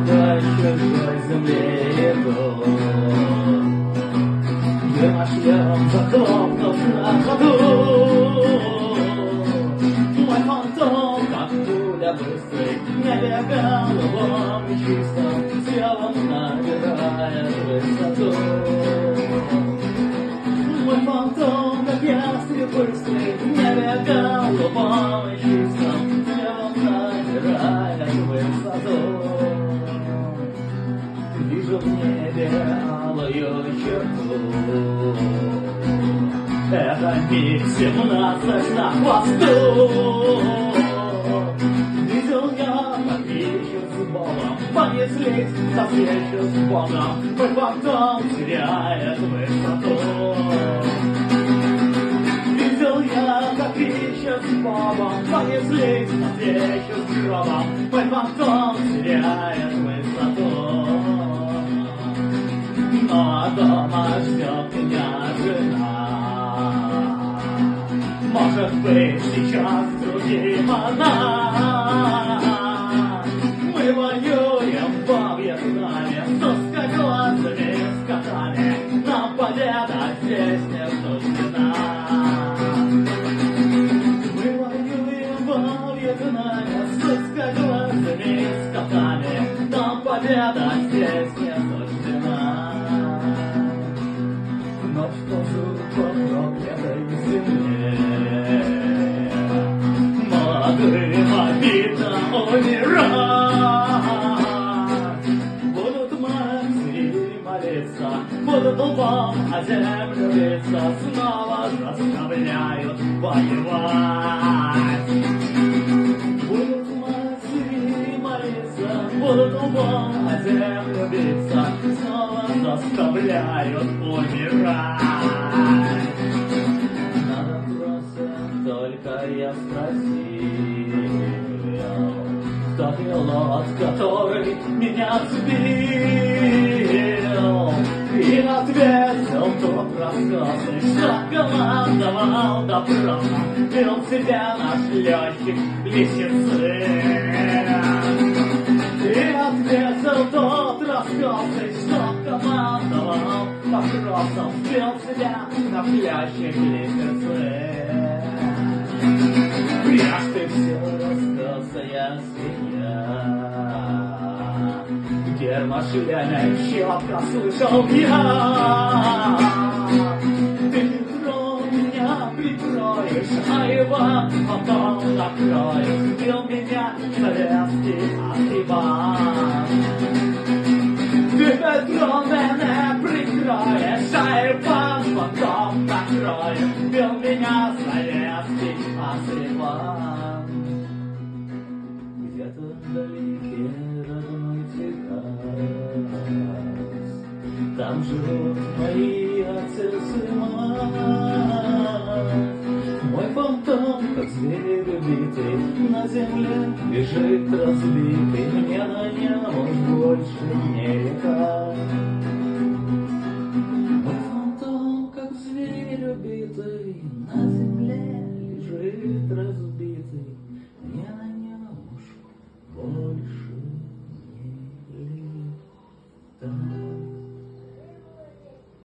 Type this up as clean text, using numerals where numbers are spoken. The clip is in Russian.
по чужой земле иду. Шлем захлопнув на ходу. Мой фантом, как пуля быстрый, не бегал голубом и чистым телом, набирая высоту. Мой фантом, как ястреб быстрый, не бегал голубом и чистым телом, набирая высоту. Вижу в небе алую черту. Это МиГ-17 на хвосту. Видел я, как ищут с Богом, понеслись навстречу с Богом. Мой фантом теряет высоту. Видел я, как ищут с Богом, понеслись навстречу с гробом. Мой фантом теряет высоту. Но дома ждет меня жена. Может быть, сейчас другим она. Мы воюем во Вьетнаме с узкоглазыми скотами. Нам победа здесь не суждена. Мы воюем во Вьетнаме с узкоглазыми скотами. Нам победа здесь не суждена. Ночь ползу по проклятой земле. Молодым обидно умирать. Будут молиться, молиться, будут лбом о землю биться, снова заставляют воевать. Будут молиться, будут лбом о землю биться, снова заставляют умирать. Надо просто только я спросил, кто пилот, который меня сбил. И ответил тот рассказы, что командовал допросом, вел себя наш летчик Лисицы. И ответил тот рассказы, что командовал допросом, вел себя наш летчик Лисицы. Прежде все расстался я свинья. Гермошлеме четко слышал я. Ты Петро меня прикроешь, а Иван потом накроет. Бил меня советский Иван. Ты Петро меня прикроешь, а Иван потом накроет. Бил меня советский Иван. Где-то вдалеке родной Техас, там живут мои отец и мать. Мой фантом, как зверь убитый, на земле лежит разбитый. Мне на нем больше не летать. Мой фантом, как зверь убитый, на земле лежит разбитый. Мне на